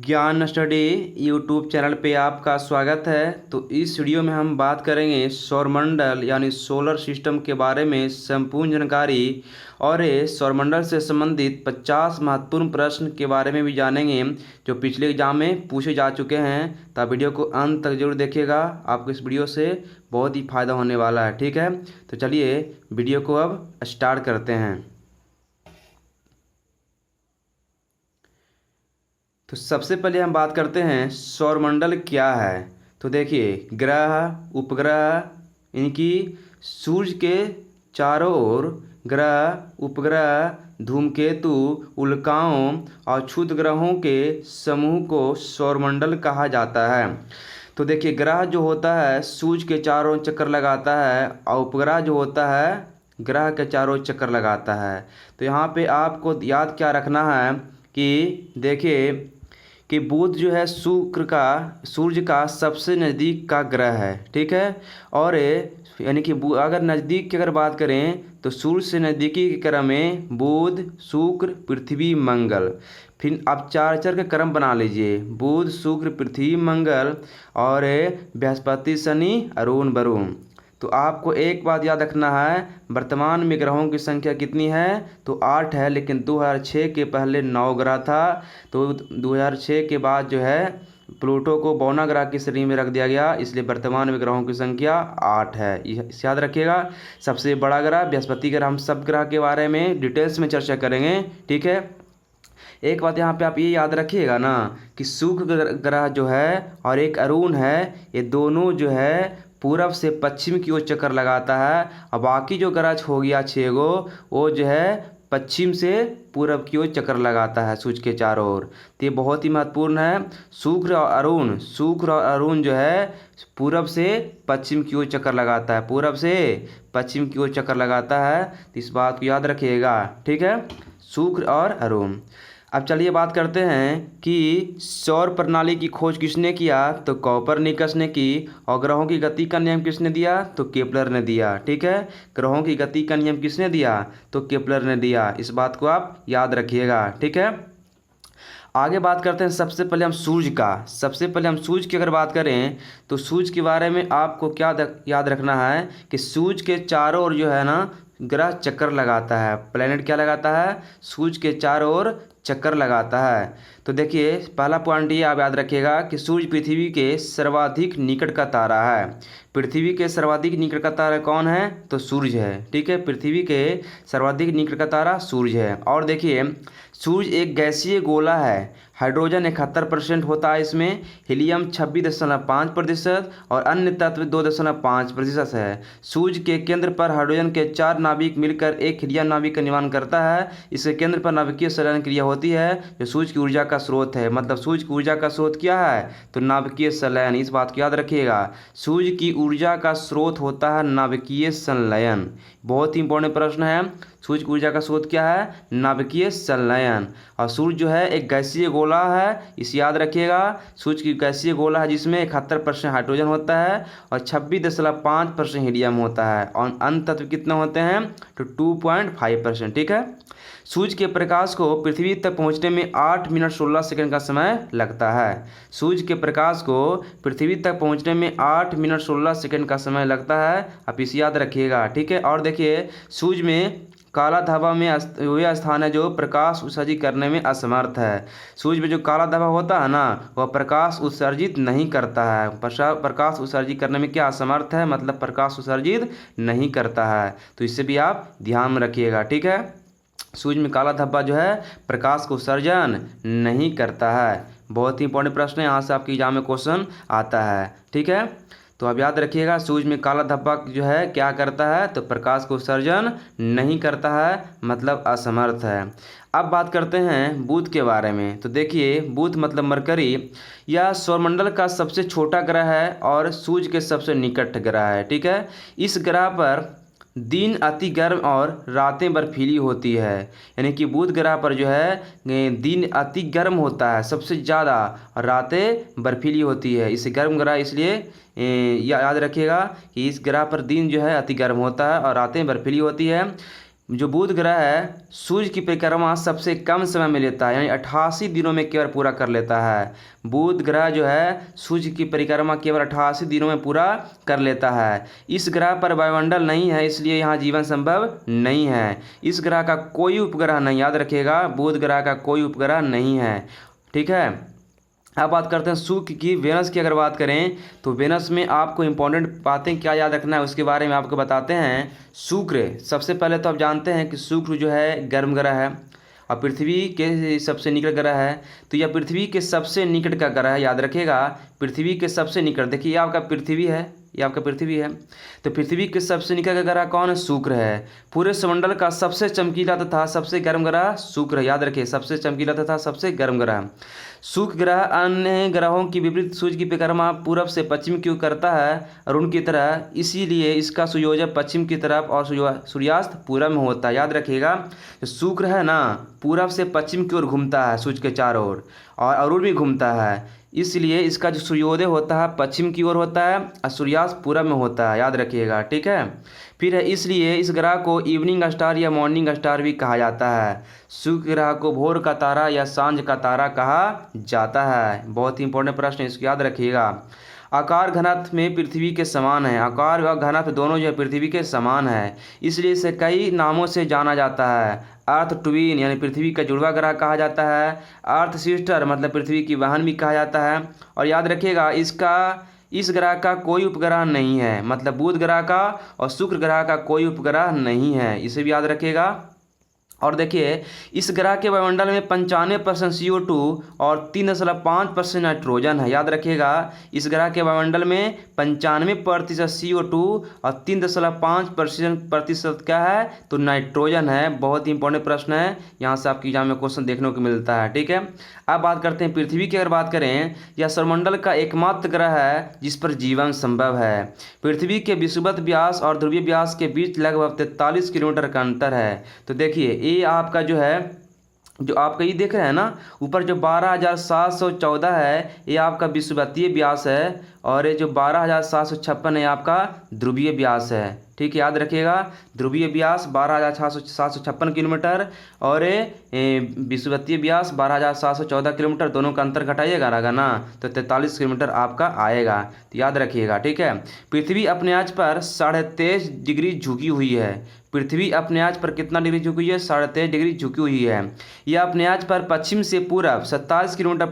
ज्ञान study YouTube channel पे आपका स्वागत है। तो इस वीडियो में हम बात करेंगे सौरमंडल यानी सोलर सिस्टम के बारे में संपूर्ण जानकारी और ये सौरमंडल से संबंधित 50 महत्वपूर्ण प्रश्न के बारे में भी जानेंगे जो पिछले एग्जाम में पूछे जा चुके हैं। तो आप वीडियो को अंत तक जरूर देखिएगा, आपको इस वीडियो से बहुत ही फ़ायदा होने वाला है। ठीक है, तो चलिए वीडियो को अब स्टार्ट करते हैं। तो सबसे पहले हम बात करते हैं सौरमंडल क्या है। तो देखिए, ग्रह उपग्रह इनकी सूर्य के चारों ओर ग्रह उपग्रह धूमकेतु उल्काओं और क्षुद्र ग्रहों के समूह को सौरमंडल कहा जाता है। तो देखिए, ग्रह जो होता है सूर्य के चारों चक्कर लगाता है और उपग्रह जो होता है ग्रह के चारों चक्कर लगाता है। तो यहाँ पे आपको याद क्या रखना है कि देखिए कि बुध जो है सूर्य का सबसे नज़दीक का ग्रह है। ठीक है, और यानी कि अगर नज़दीक की अगर बात करें तो सूर्य से नज़दीकी के क्रम में बुध शुक्र पृथ्वी मंगल। फिर आप चार का क्रम बना लीजिए, बुध शुक्र पृथ्वी मंगल और बृहस्पति शनि अरुण वरुण। तो आपको एक बात याद रखना है, वर्तमान में ग्रहों की संख्या कितनी है तो 8 है, लेकिन 2006 के पहले 9 ग्रह था। तो 2006 के बाद जो है प्लूटो को 52 ग्रह की श्रेणी में रख दिया गया, इसलिए वर्तमान में ग्रहों की संख्या 8 है। इसे याद रखिएगा। सबसे बड़ा ग्रह बृहस्पति ग्रह, हम सब ग्रह के बारे में डिटेल्स में चर्चा करेंगे। ठीक है, एक बात यहाँ पे आप ये याद रखिएगा ना कि शुक्र ग्रह जो है और एक अरुण है, ये दोनों जो है पूरब से पश्चिम की ओर चक्कर लगाता है, और बाकी जो ग्रह हो गया 6 गो वो जो है पश्चिम से पूरब की ओर चक्कर लगाता है सूर्य के चारों ओर। तो ये बहुत ही महत्वपूर्ण है। शुक्र और अरुण जो है पूरब से पश्चिम की ओर चक्कर लगाता है, पूरब से पश्चिम की ओर चक्कर लगाता है। तो इस बात को याद रखिएगा। ठीक है, शुक्र और अरुण। अब चलिए बात करते हैं कि सौर प्रणाली की खोज किसने किया तो कॉपरनिकस ने की, और ग्रहों की गति का नियम किसने दिया तो केपलर ने दिया। ठीक है, ग्रहों की गति का नियम किसने दिया तो केपलर ने दिया। इस बात को आप याद रखिएगा। ठीक है, आगे बात करते हैं। सबसे पहले हम सूर्य की अगर बात करें तो सूर्य के बारे में आपको क्या याद रखना है कि सूर्य के चारों ओर जो है ना ग्रह चक्कर लगाता है। प्लेनेट क्या लगाता है, सूर्य के चारों ओर चक्कर लगाता है। तो देखिए, पहला पॉइंट ये आप याद रखिएगा कि सूर्य पृथ्वी के सर्वाधिक निकट का तारा है। पृथ्वी के सर्वाधिक निकट का तारा कौन है तो सूर्य है। ठीक है, पृथ्वी के सर्वाधिक निकट का तारा सूर्य है। और देखिए, सूर्य एक गैसीय गोला है, हाइड्रोजन 71% होता है इसमें, हीलियम 26.5% और अन्य तत्व 2.5% है। सूर्य के केंद्र पर हाइड्रोजन के 4 नाभिक मिलकर एक हीलियम नाभिक का निर्माण करता है। इसके केंद्र पर नाभिकीय संलयन क्रिया होती है जो सूर्य की ऊर्जा का स्रोत है। मतलब सूर्य की ऊर्जा का स्रोत क्या है तो नाभिकीय संलयन। इस बात को याद रखिएगा, सूर्य की ऊर्जा का स्रोत होता है नाभिकीय संलयन। बहुत ही इंपॉर्टेंट प्रश्न है। सूर्य की ऊर्जा का स्रोत क्या है नाभिकीय संलयन। और सूर्य जो है एक गैसीय गोला है, इसे याद रखिएगा। सूर्य की गैसीय गोला है जिसमें 71% हाइड्रोजन होता है और 26.5% हीलियम होता है, और अन्य तत्व कितने होते हैं तो 2.5%। ठीक है, सूर्य के प्रकाश को पृथ्वी तक पहुंचने में 8 मिनट 16 सेकंड का समय लगता है। सूर्य के प्रकाश को पृथ्वी तक पहुंचने में 8 मिनट 16 सेकंड का समय लगता है, आप इसे याद रखिएगा। ठीक है, और देखिए, सूर्य में काला धब्बा में वह स्थान है जो प्रकाश उत्सर्जित करने में असमर्थ है। सूर्य में जो काला धब्बा होता है ना वह प्रकाश उत्सर्जित नहीं करता है। प्रकाश उत्सर्जित करने में क्या असमर्थ है, मतलब प्रकाश उत्सर्जित नहीं करता है। तो इससे भी आप ध्यान में रखिएगा। ठीक है, सूर्य में काला धब्बा जो है प्रकाश को उत्सर्जन नहीं करता है। बहुत ही इंपॉर्टेंट प्रश्न है, यहाँ से आपके एग्जाम में क्वेश्चन आता है। ठीक है, तो आप याद रखिएगा, सूर्य में काला धब्बा जो है क्या करता है तो प्रकाश को उत्सर्जन नहीं करता है, मतलब असमर्थ है। अब बात करते हैं बुध के बारे में। तो देखिए, बुध मतलब मरकरी, यह सौरमंडल का सबसे छोटा ग्रह है और सूर्य के सबसे निकट ग्रह है। ठीक है, इस ग्रह पर दिन अति गर्म और रातें बर्फीली होती है। यानी कि बुध ग्रह पर जो है दिन अति गर्म होता है सबसे ज़्यादा, और रातें बर्फीली होती है। इसे गर्म ग्रह इसलिए याद रखिएगा कि इस ग्रह पर दिन जो है अति गर्म होता है और रातें बर्फीली होती है। जो बुध ग्रह है सूर्य की परिक्रमा सबसे कम समय में लेता है, यानी 88 दिनों में केवल पूरा कर लेता है। बुध ग्रह जो है सूर्य की परिक्रमा केवल 88 दिनों में पूरा कर लेता है। इस ग्रह पर वायुमंडल नहीं है, इसलिए यहाँ जीवन संभव नहीं है। इस ग्रह का कोई उपग्रह नहीं, याद रखिएगा, बुध ग्रह का कोई उपग्रह नहीं है। ठीक है। अब बात करते हैं शुक्र की। वेनस की अगर बात करें तो वेनस में आपको इंपॉर्टेंट बातें क्या याद रखना है उसके बारे में आपको बताते हैं। शुक्र, सबसे पहले तो आप जानते हैं कि शुक्र जो है गर्म ग्रह है और पृथ्वी के सबसे निकट ग्रह है। तो यह पृथ्वी के सबसे निकट का ग्रह है, याद रखिएगा, पृथ्वी के सबसे निकट। देखिए ये आपका पृथ्वी है, ये आपका पृथ्वी है। तो पृथ्वी के सबसे निकट का ग्रह कौन है? शुक्र है। पूरे सौरमंडल का सबसे चमकीला तथा सबसे गर्म ग्रह शुक्र है, याद रखिए, सबसे चमकीला तथा सबसे गर्म ग्रह शुक्र ग्रह। अन्य ग्रहों की विपरीत सूर्य की परिक्रमा पूरब से पश्चिम की ओर करता है और उनकी तरह, इसीलिए इसका सुयोजन पश्चिम की तरफ और सूर्यास्त पूरब में होता है। याद रखिएगा, जो शुक्र है ना पूरब से पश्चिम की ओर घूमता है सूर्य के चारों ओर, और अरुण भी घूमता है, इसलिए इसका जो सूर्योदय होता है पश्चिम की ओर होता है और सूर्यास्त पूरब में होता है, याद रखिएगा। ठीक है। फिर है इसलिए इस ग्रह को इवनिंग स्टार या मॉर्निंग स्टार भी कहा जाता है। शुक्र ग्रह को भोर का तारा या सांझ का तारा कहा जाता है। बहुत ही इंपॉर्टेंट प्रश्न है, इसको याद रखिएगा। आकार घनत्व में पृथ्वी के समान है, आकार व घनत्व दोनों जो है पृथ्वी के समान है, इसलिए इसे कई नामों से जाना जाता है। अर्थ ट्विन यानी पृथ्वी का जुड़वा ग्रह कहा जाता है, अर्थ सिस्टर मतलब पृथ्वी की बहन भी कहा जाता है। और याद रखिएगा इस ग्रह का कोई उपग्रह नहीं है, मतलब बुध ग्रह का और शुक्र ग्रह का कोई उपग्रह नहीं है, इसे भी याद रखिएगा। और देखिए इस ग्रह के वायुमंडल में 95% CO2 और 3.5% नाइट्रोजन है, याद रखिएगा। इस ग्रह के वायुमंडल में 95% CO2 और 3.5% क्या है? तो नाइट्रोजन है। बहुत ही इंपॉर्टेंट प्रश्न है, यहाँ से आपकी एग्जाम में क्वेश्चन देखने को मिलता है। ठीक है। अब बात करते हैं पृथ्वी की। अगर बात करें, यह सौरमंडल का एकमात्र ग्रह है जिस पर जीवन संभव है। पृथ्वी के विषुवत व्यास और ध्रुवीय व्यास के बीच लगभग 43 किलोमीटर का अंतर है। तो देखिए ये आपका जो है, जो आपका ये देख रहे हैं ना ऊपर जो 12,714 है ये आपका विषुवतीय व्यास है, और ये जो 12,756 है आपका ध्रुवीय व्यास है। ठीक है, याद रखिएगा, ध्रुवीय व्यास 12,756 किलोमीटर और विषुवतीय व्यास 12,714 किलोमीटर, दोनों का अंतर घटाइएगा ना तो 43 किलोमीटर आपका आएगा। तो याद रखिएगा। ठीक है। पृथ्वी अपने आज पर 23.5 डिग्री झुकी हुई है। पृथ्वी अपने आज पर कितना डिग्री झुकी हुई है? 23.5 डिग्री झुकी हुई है। यह अपने आज पर पश्चिम से पूरब 27 किलोमीटर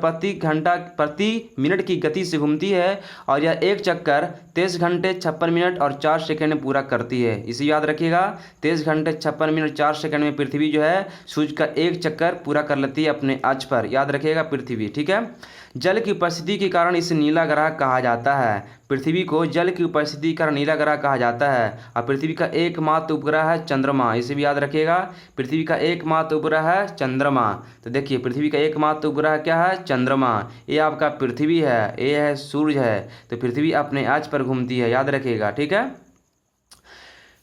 प्रति मिनट की गति से घूमती है और यह एक चक्कर 23 घंटे 56 मिनट और 4 सेकंड में पूरा करती है। इसे याद रखिएगा, 23 घंटे 56 मिनट 4 सेकंड में पृथ्वी जो है सूर्य का एक चक्कर पूरा कर लेती है अपने अक्ष पर, याद रखिएगा पृथ्वी। ठीक है। जल की उपस्थिति के कारण इसे नीला ग्रह कहा जाता है। पृथ्वी को जल की उपस्थिति के कारण नीला ग्रह कहा जाता है। और पृथ्वी का एकमात्र उपग्रह है चंद्रमा, इसे भी याद रखिएगा, पृथ्वी का एकमात्र उपग्रह है चंद्रमा। तो देखिए पृथ्वी का एकमात्र उपग्रह क्या है? चंद्रमा। ये आपका पृथ्वी है, ये है सूर्य है, तो पृथ्वी अपने अक्ष पर घूमती है, याद रखिएगा। ठीक है।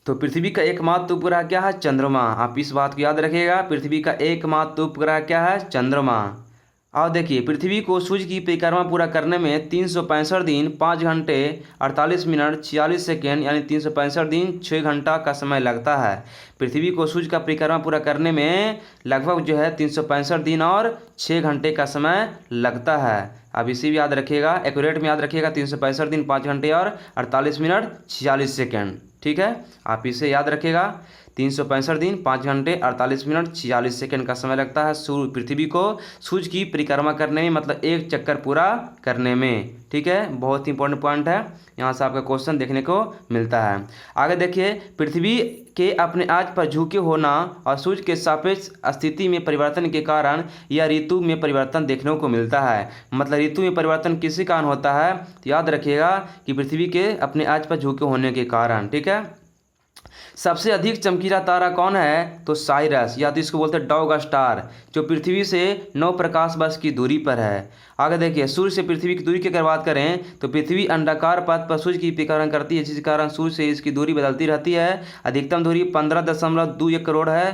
तो पृथ्वी का एकमात्र उपग्रह क्या है? चंद्रमा। आप इस बात को याद रखिएगा, पृथ्वी का एकमात्र उपग्रह क्या है? चंद्रमा। और देखिए पृथ्वी को सूर्य की परिक्रमा पूरा करने में 365 दिन 5 घंटे 48 मिनट 46 सेकेंड यानी 365 दिन 6 घंटा का समय लगता है। पृथ्वी को सूर्य का परिक्रमा पूरा करने में लगभग जो है 365 दिन और 6 घंटे का समय लगता है। अब इसे भी याद रखिएगा, एक्यूरेट में याद रखिएगा, 365 दिन 5 घंटे और 48 मिनट 46 सेकेंड। ठीक है, आप इसे याद रखिएगा, 365 दिन 5 घंटे 48 मिनट 46 सेकेंड का समय लगता है पृथ्वी को सूर्य की परिक्रमा करने में, मतलब एक चक्कर पूरा करने में। ठीक है, बहुत ही इंपॉर्टेंट पॉइंट है, यहाँ से आपका क्वेश्चन देखने को मिलता है। आगे देखिए, पृथ्वी के अपने आज पर झुके होना और सूर्य के सापेक्ष स्थिति में परिवर्तन के कारण यह ऋतु में परिवर्तन देखने को मिलता है। मतलब ऋतु में परिवर्तन किसी कारण होता है, तो याद रखिएगा कि पृथ्वी के अपने आज पर झुके होने के कारण। ठीक है। सबसे अधिक चमकीला तारा कौन है? तो साइरस, या तो इसको बोलते हैं डॉग स्टार, जो पृथ्वी से 9 प्रकाश वर्ष की दूरी पर है। आगे देखिए, सूर्य से पृथ्वी की दूरी की अगर बात करें तो पृथ्वी अंडाकार पथ पर सूर्य की परिक्रमा करती है, जिस कारण सूर्य से इसकी दूरी बदलती रहती है। अधिकतम दूरी 15.21 करोड़ है।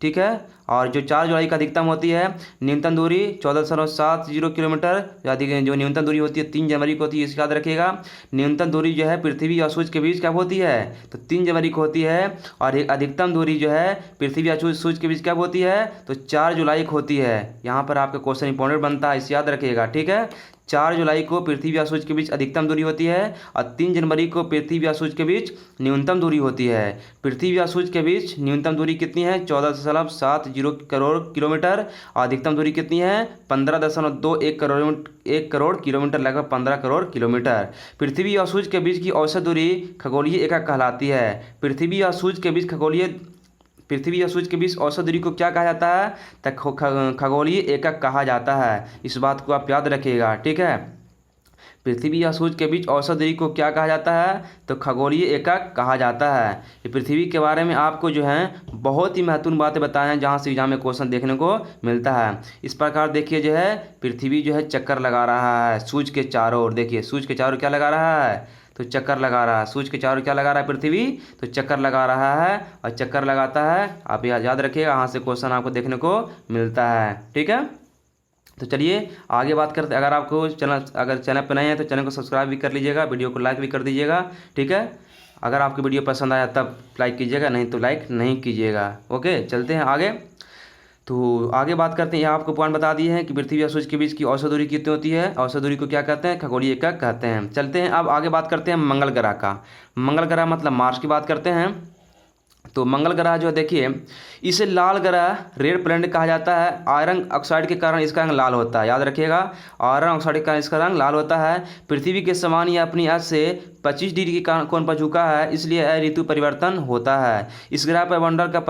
ठीक है, और जो 4 जुलाई का अधिकतम होती है न्यूनतम दूरी 14.70 किलोमीटर, जो न्यूनतम दूरी होती है 3 जनवरी को होती है, इसका याद रखिएगा। न्यूनतम दूरी जो है पृथ्वी और सूर्य के बीच कब होती है, तो 3 जनवरी को होती है। और एक अधिकतम दूरी जो है पृथ्वी और सूर्य के बीच कब होती है, तो 4 जुलाई को होती है। यहाँ पर आपका क्वेश्चन इंपॉर्टेंट बनता है, इसे याद रखिएगा, ठीक है। 4 जुलाई को पृथ्वी और सूर्य के बीच अधिकतम दूरी होती है और 3 जनवरी को पृथ्वी और सूर्य के बीच न्यूनतम दूरी होती है। पृथ्वी और सूर्य के बीच न्यूनतम दूरी कितनी है, 14.70 करोड़ किलोमीटर, और अधिकतम दूरी कितनी है, 15.21 करोड़ किलोमीटर, लगभग 15 करोड़ किलोमीटर। पृथ्वी और सूर्य के बीच की औसत दूरी खगोलीय एकक कहलाती है। पृथ्वी और सूर्य के बीच औसत दूरी को क्या कहा जाता है, तो खगोलीय एकक कहा जाता है। इस बात को आप याद रखिएगा, ठीक है। पृथ्वी या सूर्य के बीच औसत दूरी को क्या कहा जाता है, तो खगोलीय एकक कहा जाता है। ये पृथ्वी के बारे में आपको जो है बहुत ही महत्वपूर्ण बातें बताए हैं, जहाँ से एग्जाम में क्वेश्चन देखने को मिलता है। इस प्रकार देखिए जो है पृथ्वी जो है चक्कर लगा रहा है सूर्य के चारों ओर। देखिए सूर्य के चारों क्या लगा रहा है, तो चक्कर लगा रहा है। सूर्य के चारों क्या लगा रहा है, पृथ्वी, तो चक्कर लगा रहा है। और चक्कर लगाता है, आप याद रखिएगा, यहाँ से क्वेश्चन आपको देखने को मिलता है, ठीक है। तो चलिए आगे बात करते हैं। अगर चैनल पर नए हैं तो चैनल को सब्सक्राइब भी कर लीजिएगा, वीडियो को लाइक भी कर दीजिएगा, ठीक है। अगर आपकी वीडियो पसंद आया तब लाइक कीजिएगा, नहीं तो लाइक नहीं कीजिएगा। ओके, चलते हैं आगे। तो आगे बात करते हैं। यहाँ आपको पॉइंट बता दिए हैं कि पृथ्वी और सूर्य के बीच की औसत दूरी कितनी होती है। औसत दूरी को क्या कहते हैं, खगोलीय एकक कहते हैं। चलते हैं अब आगे बात करते हैं मंगल ग्रह का। मंगल ग्रह मतलब मार्स की बात करते हैं। तो मंगल ग्रह जो है देखिए, इसे लाल ग्रह, रेड प्लैनेट कहा जाता है। आयरन ऑक्साइड के कारण इसका रंग लाल होता है, याद रखिएगा, आयरन ऑक्साइड के कारण इसका रंग लाल होता है। पृथ्वी के समान यह अपनी अक्ष से 25 डिग्री के कोण पर झुका है, इसलिए यह ऋतु परिवर्तन होता है। इस ग्रह पर मंडल का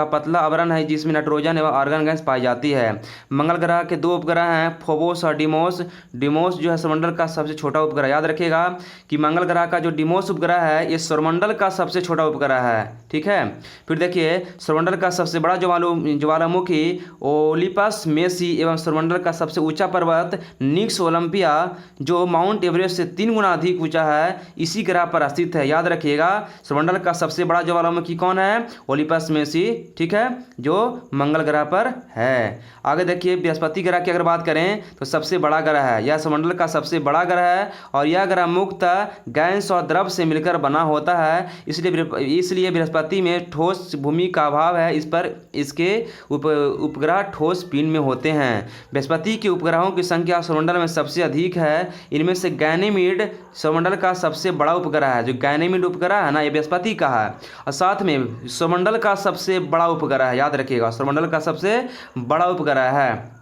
पतला आवरण है, जिसमें नाइट्रोजन एवं आर्गन गैस पाई जाती है। मंगल ग्रह के 2 उपग्रह हैं, फोबोस और डिमोस। डिमोस जो है सौरमंडल का सबसे छोटा उपग्रह। याद रखिएगा कि मंगल ग्रह का जो डिमोस उपग्रह है ये सौरमंडल का सबसे छोटा उपग्रह है, ठीक है। फिर देखिए सौरमंडल का सबसे बड़ा ज्वालामुखी ओलिपस मेसी एवं सौरमंडल का सबसे ऊंचा पर्वत निक्स ओलंपिया, जो माउंट एवरेस्ट से 3 गुना अधिक ऊंचा है, इसी ग्रह पर स्थित है। याद रखिएगा सौरमंडल का सबसे बड़ा ज्वालामुखी कौन है, ओलिपस मेसी, ठीक है, जो मंगल ग्रह पर है। आगे देखिए बृहस्पति ग्रह की अगर बात करें तो सबसे बड़ा ग्रह है, यह सौरमंडल का सबसे बड़ा ग्रह है और यह ग्रह मुख्यतः गैस और द्रव से मिलकर बना होता है, इसलिए बृहस्पति में ठोस भूमि का अभाव है। इस पर इसके उपग्रह ठोस पिंड में होते हैं। बृहस्पति के उपग्रहों की संख्या सौरमंडल में सबसे अधिक है। इनमें से गैनीमीड सौरमंडल का सबसे बड़ा उपग्रह है। जो गैनीमीड उपग्रह है ना, ये बृहस्पति का है और साथ में सौरमंडल का सबसे बड़ा उपग्रह है। याद रखिएगा सौरमंडल का सबसे बड़ा उपग्रह है।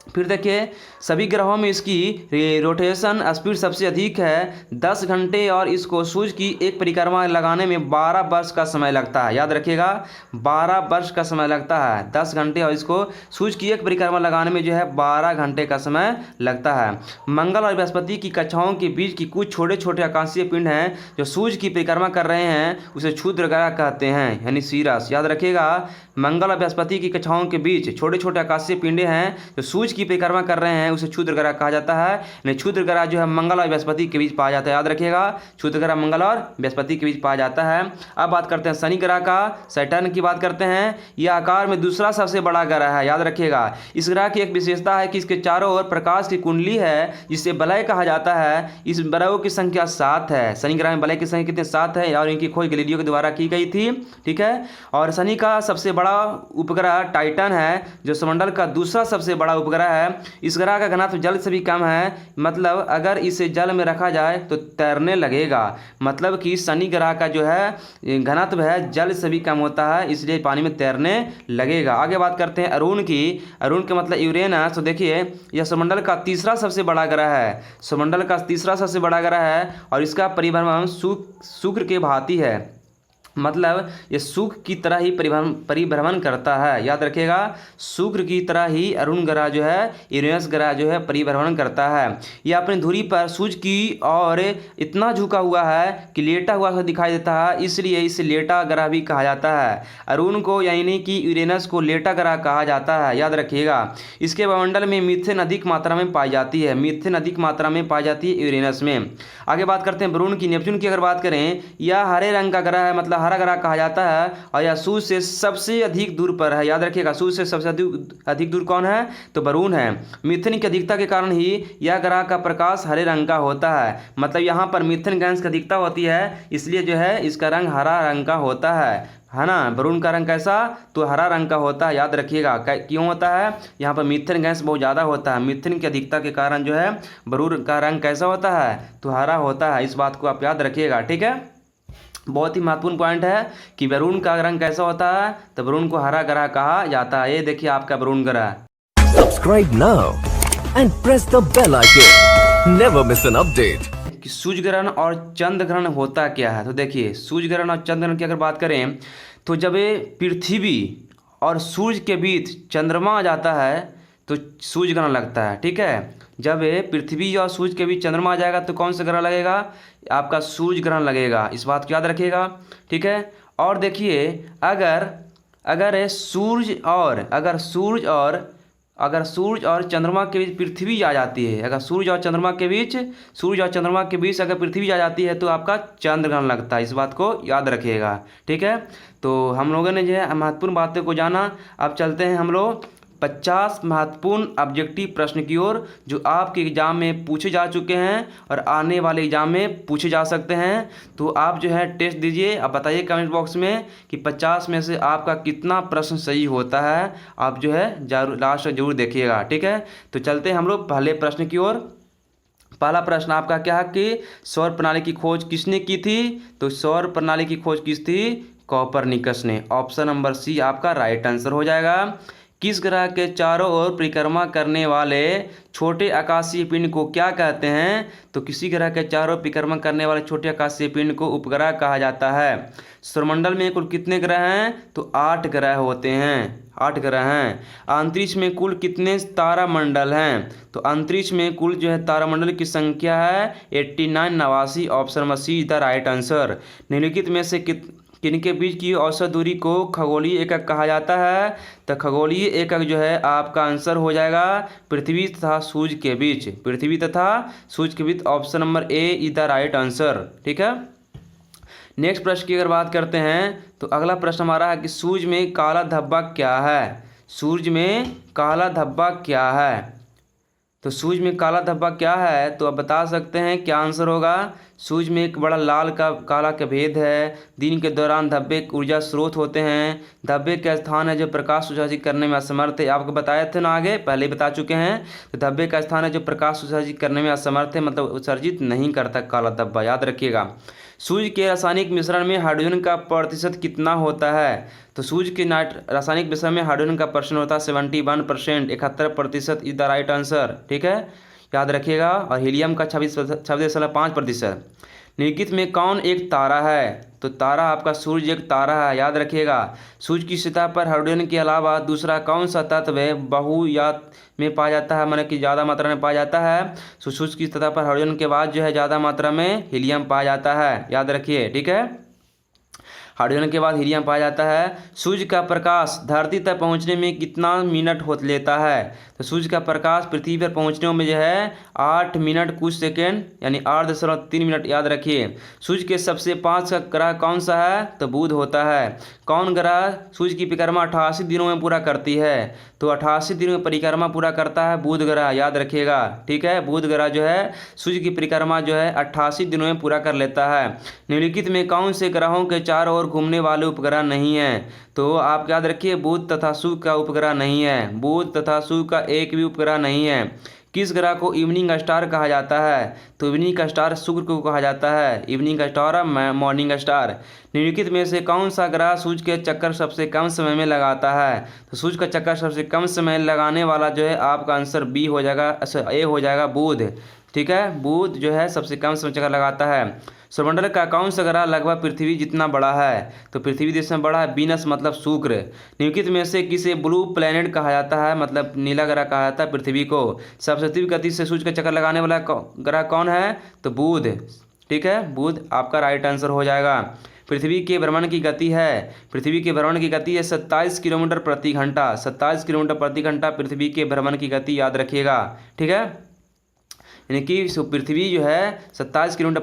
फिर देखिए सभी ग्रहों में इसकी रोटेशन स्पीड सबसे अधिक है, 10 घंटे, और इसको सूर्य की एक परिक्रमा लगाने में 12 वर्ष का समय लगता है। याद रखिएगा 12 वर्ष का समय लगता है, 10 घंटे, और इसको सूर्य की एक परिक्रमा लगाने में जो है 12 घंटे का समय लगता है। मंगल और बृहस्पति की कक्षाओं के बीच की कुछ छोटे छोटे आकाशीय पिंड हैं जो सूर्य की परिक्रमा कर रहे हैं, उसे क्षुद्र ग्रह कहते हैं, यानी सीरस। याद रखिएगा मंगल और बृहस्पति की कक्षाओं के बीच छोटे छोटे आकाशीय पिंडे हैं जो सूर्य की परिक्रमा कर रहे हैं, उसे क्षुद्र ग्रह कहा जाता है। यानी क्षुद्र ग्रह जो है मंगल और बृहस्पति के बीच पाया जाता है। याद रखिएगा क्षुद्र ग्रह मंगल और बृहस्पति के बीच पाया जाता है। अब बात करते हैं शनि ग्रह का, सैटर्न की बात करते हैं। यह आकार में दूसरा सबसे बड़ा ग्रह है। याद रखिएगा इस ग्रह की एक विशेषता है कि इसके चारों ओर प्रकाश की कुंडली है, जिसे वलय कहा जाता है। इस वलयों की संख्या 7 है। शनि ग्रह में वलय की संख्या कितने, 7 है, और इनकी खोज गैलीलियो के द्वारा की गई थी, ठीक है। और शनि का सबसे बड़ा उपग्रह टाइटन है, जो सौरमंडल का दूसरा सबसे बड़ा उपग्रह है। इस ग्रह का घनत्व जल से भी कम है, मतलब अगर इसे जल में रखा जाए तो तैरने लगेगा। मतलब कि शनि ग्रह का जो है घनत्व है जल से भी कम होता है, इसलिए पानी में तैरने लगेगा। आगे बात करते हैं अरुण की। अरुण का मतलब यूरेनस। तो देखिए यह सौरमंडल का तीसरा सबसे बड़ा ग्रह है। सौरमंडल का तीसरा सबसे बड़ा ग्रह है और इसका परिभ्रमण शुक्र के भांति है, मतलब ये शुक्र की तरह ही परिभ्रमण करता है। याद रखिएगा शुक्र की तरह ही अरुण ग्रह जो है, यूरेनस ग्रह जो है, परिभ्रमण करता है। यह अपनी धुरी पर सूर्य की ओर इतना झुका हुआ है कि लेटा हुआ दिखाई देता है, इसलिए इसे लेटा ग्रह भी कहा जाता है। अरुण को यानी कि यूरेनस को लेटा ग्रह कहा जाता है। याद रखिएगा इसके वायुमंडल में मीथेन अधिक मात्रा में पाई जाती है। मीथेन अधिक मात्रा में पाई जाती है यूरेनस में। आगे बात करते हैं वरुण की। नेपच्यून की अगर बात करें, यह हरे रंग का ग्रह है, मतलब हरा ग्रह कहा जाता है और यह सूर्य से सबसे अधिक दूर पर है। याद रखिएगा, सूर्य से सबसे अधिक दूर कौन है? तो वरुण है। मीथेन की अधिकता के कारण ही यह ग्रह का प्रकाश हरे रंग का होता है। मतलब यहाँ पर मीथेन गैस की अधिकता होती है, इसलिए जो है इसका रंग हरा रंग का होता है ना। वरुण का रंग कैसा? तो हरा रंग का होता है। याद रखिएगा क्यों होता है? यहाँ पर मीथेन गैस बहुत ज़्यादा होता है। मीथेन की अधिकता के कारण जो है वरुण का रंग कैसा होता है? तो हरा होता है। इस बात को आप याद रखिएगा, ठीक है। बहुत ही महत्वपूर्ण पॉइंट है कि वरुण का रंग कैसा होता है? तो वरुण को हरा ग्रह कहा जाता है। ये देखिए आपका वरुण ग्रह। Subscribe now and press the bell icon. Never miss an update. कि सूर्य ग्रहण और चंद्र ग्रहण होता क्या है? तो देखिए, सूर्य ग्रहण और चंद्र ग्रहण की अगर बात करें तो जब ये पृथ्वी और सूर्य के बीच चंद्रमा आ जाता है तो सूर्य ग्रहण लगता है, ठीक है। जब ये पृथ्वी और सूर्य के बीच चंद्रमा आ जाएगा तो कौन सा ग्रहण लगेगा? आपका सूर्य ग्रहण लगेगा। इस बात को याद रखिएगा, ठीक है। और देखिए, अगर सूर्य और चंद्रमा के बीच पृथ्वी आ जाती है, अगर सूर्य और चंद्रमा के बीच अगर पृथ्वी आ जाती है तो आपका चंद्र ग्रहण लगता है। इस बात को याद रखिएगा, ठीक है। तो हम लोगों ने जो है महत्वपूर्ण बातों को जाना। अब चलते हैं हम लोग 50 महत्वपूर्ण ऑब्जेक्टिव प्रश्न की ओर, जो आपके एग्जाम में पूछे जा चुके हैं और आने वाले एग्जाम में पूछे जा सकते हैं। तो आप जो है टेस्ट दीजिए। अब बताइए कमेंट बॉक्स में कि 50 में से आपका कितना प्रश्न सही होता है। आप जो है जरूर लास्ट में जरूर देखिएगा, ठीक है। तो चलते हैं हम लोग पहले प्रश्न की ओर। पहला प्रश्न आपका क्या है कि सौर प्रणाली की खोज किसने की थी? तो सौर प्रणाली की खोज किस थी? कोपरनिकस ने। ऑप्शन नंबर सी आपका राइट आंसर हो जाएगा। किस ग्रह के चारों ओर परिक्रमा करने वाले छोटे आकाशीय पिंड को क्या कहते हैं? तो किसी ग्रह के चारों ओर परिक्रमा करने वाले छोटे आकाशीय पिंड को उपग्रह कहा जाता है। सौरमंडल में कुल कितने ग्रह हैं? तो 8 ग्रह होते हैं, 8 ग्रह हैं। अंतरिक्ष में कुल कितने तारामंडल हैं? तो अंतरिक्ष में कुल जो है तारामंडल की संख्या है 89, 89। Option number C is the right answer. निम्नलिखित में से किनके बीच की औसत दूरी को खगोलीय एकक कहा जाता है? तो खगोलीय एकक जो है आपका आंसर हो जाएगा पृथ्वी तथा सूर्य के बीच, पृथ्वी तथा सूर्य के बीच। Option number A is the right answer, ठीक है। नेक्स्ट प्रश्न की अगर बात करते हैं तो अगला प्रश्न हमारा है कि सूर्य में काला धब्बा क्या है? सूर्य में काला धब्बा क्या है? तो सूर्य में काला धब्बा क्या है? तो आप बता सकते हैं क्या आंसर होगा। सूर्य में एक बड़ा लाल का काला का भेद है। दिन के दौरान धब्बे ऊर्जा स्रोत होते हैं। धब्बे का स्थान है जो प्रकाश उत्सर्जित करने में असमर्थ है। आपको बताया थे ना, आगे पहले बता चुके हैं। तो धब्बे का स्थान है जो प्रकाश उत्सर्जित करने में असमर्थ है, मतलब उत्सर्जित नहीं करता काला धब्बा। याद रखिएगा। सूर्य के रासायनिक मिश्रण में हाइड्रोजन का प्रतिशत कितना होता है? तो सूर्य के रासायनिक मिश्रण में हाइड्रोजन का परसेंट होता है 71%, 71% इज द राइट आंसर, ठीक है। याद रखिएगा। और हीलियम का 26.5%। निम्नलिखित में कौन एक तारा है? तो तारा आपका सूर्य एक तारा है। याद रखिएगा। सूर्य की सतह पर हाइड्रोजन के अलावा दूसरा कौन सा तत्व है बहुयात में पाया जाता है, मतलब कि ज़्यादा मात्रा में पाया जाता है? सूर्य की सतह पर हाइड्रोजन के बाद जो है ज़्यादा मात्रा में हीलियम पाया जाता है। याद रखिए, ठीक है। हाइड्रोजन के बाद हीलियम पाया जाता है। सूर्य का प्रकाश धरती तक पहुंचने में कितना मिनट लेता है? तो सूर्य का प्रकाश पृथ्वी पर पहुंचने में जो है 8 मिनट कुछ सेकेंड, यानी 8.3 मिनट। याद रखिए। सूर्य के सबसे पास का ग्रह कौन सा है? तो बुध होता है। कौन ग्रह सूर्य की परिक्रमा 88 दिनों में पूरा करती है? तो 88 दिनों में परिक्रमा पूरा करता है बुध ग्रह। याद रखिएगा, ठीक है। बुध ग्रह जो है सूर्य की परिक्रमा जो है 88 दिनों में पूरा कर लेता है। निम्नलिखित में कौन से ग्रहों के चारों ओर घूमने वाले उपग्रह नहीं है? तो आप याद रखिए, बुध तथा शुक्र का उपग्रह नहीं है। बुध तथा शुक्र का एक भी उपग्रह नहीं है। किस ग्रह को इवनिंग स्टार कहा जाता है? तो इवनिंग स्टार शुक्र को कहा जाता है। Evening star, morning star. निम्नलिखित में से कौन सा ग्रह सूर्य के चक्कर सबसे कम समय में लगाता है? तो सूर्य का चक्कर सबसे कम समय लगाने वाला जो है आपका आंसर बी हो जाएगा, ए हो जाएगा, बुध, ठीक है। बुध जो है सबसे कम समय चक्कर लगाता है। सौरमंडल का कौन सा ग्रह लगभग पृथ्वी जितना बड़ा है? तो पृथ्वी देश में बड़ा है। वीनस मतलब शुक्र। निम्नलिखित में से किसे ब्लू प्लैनेट कहा जाता है, मतलब नीला ग्रह कहा जाता है पृथ्वी को? सबसे तीव्र गति से सूर्य का चक्कर लगाने वाला ग्रह कौन है? तो बुध, ठीक है। बुध आपका राइट आंसर हो जाएगा। पृथ्वी के भ्रमण की गति है 27 किलोमीटर प्रति घंटा। 27 किलोमीटर प्रति घंटा पृथ्वी के भ्रमण की गति। याद रखिएगा, ठीक है। यानी कि पृथ्वी जो है 27 किलोमीटर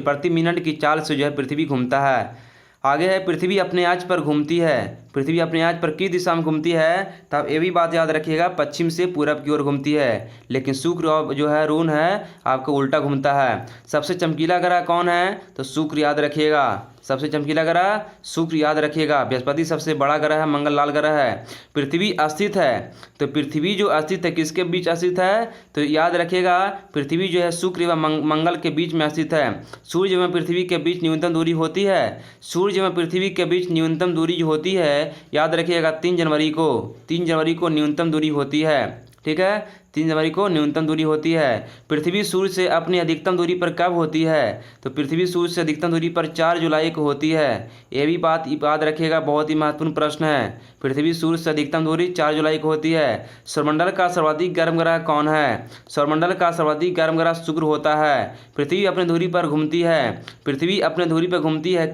प्रति मिनट की चाल से जो है पृथ्वी घूमता है। आगे है पृथ्वी अपने आज पर घूमती है। पृथ्वी अपने आज पर किस दिशा में घूमती है? तो आप ये भी बात याद रखिएगा, पश्चिम से पूरब की ओर घूमती है। लेकिन शुक्र जो है रून है आपको उल्टा घूमता है। सबसे चमकीला ग्रह कौन है? तो शुक्र याद रखिएगा। सबसे चमकीला ग्रह शुक्र याद रखिएगा। बृहस्पति सबसे बड़ा ग्रह है, मंगल लाल ग्रह है। पृथ्वी अस्थित है, तो पृथ्वी जो अस्थित है किसके बीच अस्थित है? तो याद रखिएगा पृथ्वी जो है शुक्र एवं मंगल के बीच में स्थित है। सूर्य एवं पृथ्वी के बीच न्यूनतम दूरी होती है। सूर्य एवं पृथ्वी के बीच न्यूनतम दूरी जो होती है याद रखिएगा 3 जनवरी को न्यूनतम दूरी होती है। ठीक है, 3 जनवरी को न्यूनतम दूरी होती है। पृथ्वी सूर्य से अपनी अधिकतम दूरी पर कब होती है? तो पृथ्वी सूर्य से अधिकतम दूरी पर 4 जुलाई को होती है। ये भी बात याद रखिएगा, बहुत ही महत्वपूर्ण प्रश्न है। पृथ्वी सूर्य से अधिकतम दूरी 4 जुलाई को होती है। सौरमंडल का सर्वाधिक गर्म ग्रह कौन है? सौरमंडल का सर्वाधिक गर्म ग्रह शुक्र होता है। पृथ्वी अपनी धुरी पर घूमती है। पृथ्वी अपने धुरी पर घूमती है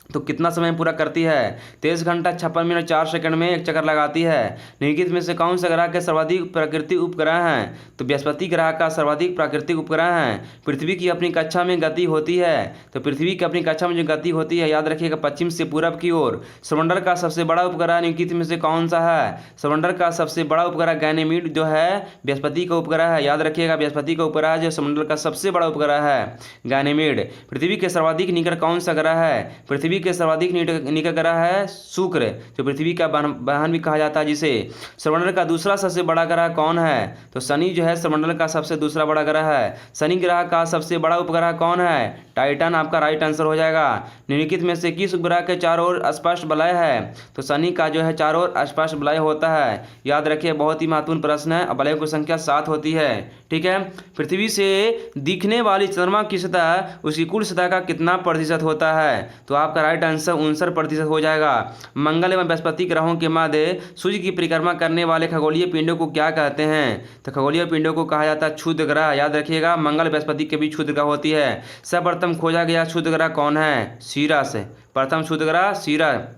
तो कितना समय पूरा करती है? 23 घंटा 56 मिनट 4 सेकंड में एक चक्कर लगाती है। निम्नलिखित में से कौन सा ग्रह के सर्वाधिक प्राकृतिक उपग्रह हैं? तो बृहस्पति ग्रह का सर्वाधिक प्राकृतिक उपग्रह है। पृथ्वी की अपनी कक्षा में गति होती है। तो पृथ्वी की अपनी कक्षा में जो गति होती है याद रखिएगा पश्चिम से पूरब की ओर। सौरमंडल का सबसे बड़ा उपग्रह निम्नलिखित में से कौन सा है? सौरमंडल का सबसे बड़ा उपग्रह गैनीमीड जो है बृहस्पति का उपग्रह है। याद रखिएगा बृहस्पति का उपग्रह जो सौरमंडल का सबसे बड़ा उपग्रह है गैनीमीड। पृथ्वी के सर्वाधिक निकट कौन सा ग्रह है? पृथ्वी के सर्वाधिक निकट ग्रह है शुक्र, जो पृथ्वी का बहन भी कहा जाता है जिसे। सौरमंडल का दूसरा सबसे बड़ा ग्रह कौन है? तो शनि जो है सौरमंडल का सबसे दूसरा बड़ा ग्रह है। शनि ग्रह का सबसे बड़ा उपग्रह कौन है? टाइटन आपका राइट आंसर हो जाएगा। निम्नलिखित में से किस उपग्रह के चारों ओर स्पष्ट वलय है? तो शनि का जो है चारों ओर स्पष्ट वलय होता है। याद रखिए बहुत ही महत्वपूर्ण प्रश्न है। वलयों की संख्या 7 होती है। ठीक है, पृथ्वी से दिखने वाली चंद्रमा की सतह उसकी कुल सतह का कितना प्रतिशत होता है? तो आपका राइट आंसर 59% हो जाएगा। मंगल एवं बृहस्पति ग्रहों के मध्य सूर्य की परिक्रमा करने वाले खगोलीय पिंडों को क्या कहते हैं? तो खगोलीय पिंडों को कहा जाता है क्षुद्र ग्रह। याद रखिएगा मंगल बृहस्पति के बीच क्षुद्र ग्रह होती है। सर्वप्रथम खोजा गया क्षुद्र ग्रह कौन है? सीरस। प्रथम क्षुद्र ग्रह सीरस।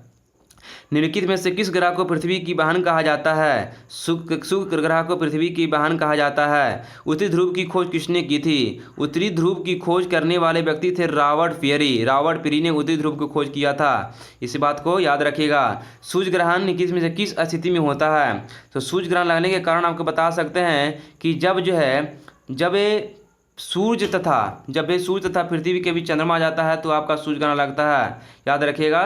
निम्नलिखित में से किस ग्रह को पृथ्वी की बहन कहा जाता है? शुक्र ग्रह को पृथ्वी की बहन कहा जाता है। उत्तरी ध्रुव की खोज किसने की थी? उत्तरी ध्रुव की खोज करने वाले व्यक्ति थे रॉबर्ट पियरी। रॉबर्ट पियरी ने उत्तरी ध्रुव की खोज किया था। इस बात को याद रखिएगा। सूर्य ग्रहण निम्नलिखित में से किस स्थिति में होता है? तो सूर्य ग्रहण लगने के कारण आपको बता सकते हैं कि जब सूर्य तथा पृथ्वी के बीच चंद्रमा आ जाता है तो आपका सूर्य ग्रहण लगता है। याद रखिएगा।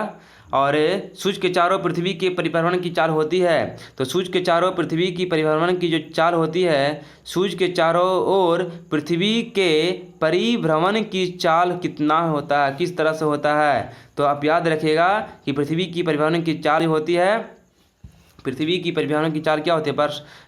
और सूर्य के चारों पृथ्वी के परिभ्रमण की चाल होती है। तो सूर्य के चारों पृथ्वी की परिभ्रमण की जो चाल होती है, सूर्य के चारों ओर पृथ्वी के परिभ्रमण की चाल कितना होता है, किस तरह से होता है? तो आप याद रखिएगा कि पृथ्वी की परिभ्रमण की चाल होती है। पृथ्वी की परिभ्रमण की चाल क्या होती है?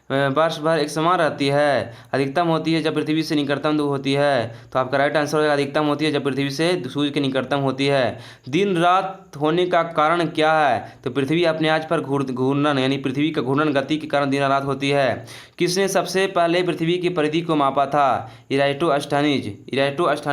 वर्ष भर एक समान रहती है। अधिकतम होती है जब पृथ्वी से निकटतम दूर होती है। तो आपका राइट आंसर होगा अधिकतम होती है जब पृथ्वी से सूर्य के निकटतम होती है। दिन रात होने का कारण क्या है? तो पृथ्वी अपने आज पर घूर्णन यानी पृथ्वी का घूर्णन गति के कारण दिन रात होती है। किसने सबसे पहले पृथ्वी की परिधि को मापा था? इराटोस्थानीज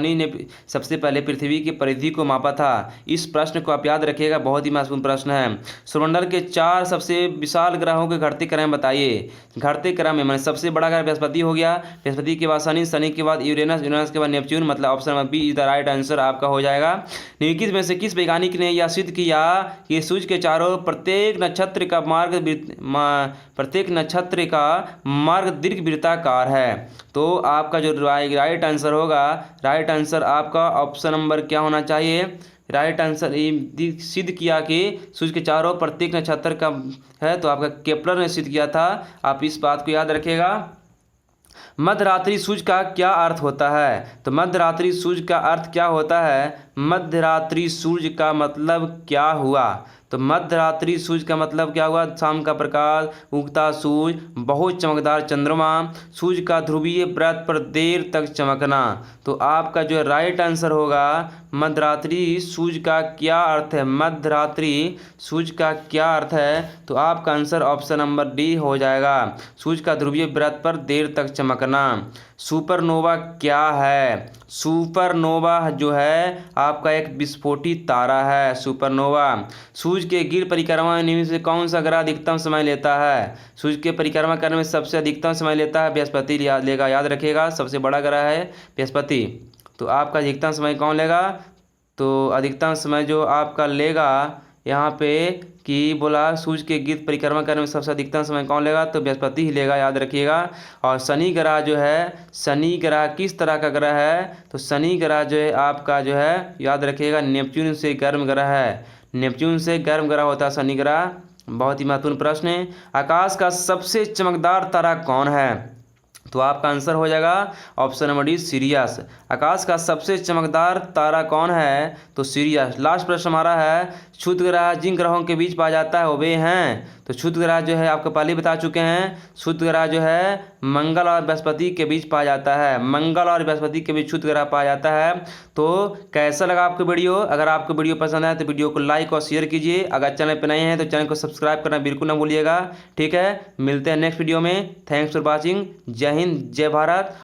ने सबसे पहले पृथ्वी की परिधि को मापा था। इस प्रश्न को आप याद रखिएगा, बहुत ही महत्वपूर्ण प्रश्न है। सौरमंडल के 4 सबसे विशाल ग्रहों के घटते क्रम बताइए। घटते क्रम में सबसे बड़ा ग्रह बृहस्पति हो गया। बृहस्पति के बाद शनि, शनि के बाद यूरेनस के बाद नेपच्यून, मतलब option number B is the right answer आपका हो जाएगा। निम्नलिखित में से किस वैज्ञानिक ने यह सिद्ध किया कि सूर्य के चारों प्रत्येक नक्षत्र का मार्ग दीर्घवृत्ताकार है? तो आपका जो राइट आंसर होगा, राइट आंसर आपका ऑप्शन नंबर क्या होना चाहिए? राइट आंसर सिद्ध किया कि सूर्य के चारों प्रत्येक नक्षत्र का है, तो आपका केपलर ने सिद्ध किया था। आप इस बात को याद रखिएगा। मध्यरात्रि सूर्य का क्या अर्थ होता है? तो मध्यरात्रि सूर्य का अर्थ क्या होता है? मध्यरात्रि सूर्य का मतलब क्या हुआ? तो मध्यरात्रि सूर्य का मतलब क्या हुआ? शाम का प्रकाश, उगता सूर्य, बहुत चमकदार चंद्रमा, सूर्य का ध्रुवीय व्रत पर देर तक चमकना। तो आपका जो राइट आंसर होगा मध्यरात्रि सूर्य का क्या अर्थ है? मध्यरात्रि सूर्य का क्या अर्थ है? तो आपका आंसर ऑप्शन नंबर डी हो जाएगा, सूर्य का ध्रुवीय व्रत पर देर तक चमकना। सुपरनोवा क्या है? सुपरनोवा जो है आपका एक विस्फोटी तारा है। सुपरनोवा। सूर्य के गिर परिक्रमा में से कौन सा ग्रह अधिकतम समय लेता है? सूर्य के परिक्रमा करने में सबसे अधिकतम समय लेता है बृहस्पति लेगा। याद रखिएगा सबसे बड़ा ग्रह है बृहस्पति। तो आपका अधिकतम समय कौन लेगा? तो अधिकतम समय जो आपका लेगा यहाँ पे कि बोला सूर्य के गिर्द परिक्रमा करने में सबसे अधिकतम समय कौन लेगा, तो बृहस्पति ही लेगा, याद रखिएगा। और शनि ग्रह जो है, शनि ग्रह किस तरह का ग्रह है, तो शनि ग्रह जो है आपका जो है याद रखिएगा नेपच्यून से गर्म ग्रह है, नेपच्यून से गर्म ग्रह होता है शनि ग्रह। बहुत ही महत्वपूर्ण प्रश्न है। आकाश का सबसे चमकदार तारा कौन है, तो आपका आंसर हो जाएगा ऑप्शन नंबर डी सीरियस। आकाश का सबसे चमकदार तारा कौन है, तो सीरियस। लास्ट प्रश्न हमारा है क्षुद्र ग्रह जिन ग्रहों के बीच पाया जाता है वे हैं, तो क्षुद्र ग्रह जो है आपको पहले ही बता चुके हैं, क्षुद्र ग्रह जो है मंगल और बृहस्पति के बीच पाया जाता है, मंगल और बृहस्पति के बीच क्षुद्र ग्रह पाया जाता है। तो कैसा लगा आपको वीडियो, अगर आपको वीडियो पसंद आए तो वीडियो को लाइक और शेयर कीजिए, अगर चैनल पर नए हैं तो चैनल को सब्सक्राइब करना बिल्कुल ना भूलिएगा। ठीक है, मिलते हैं नेक्स्ट वीडियो में। Thanks for watching. जय हिंद, जय भारत।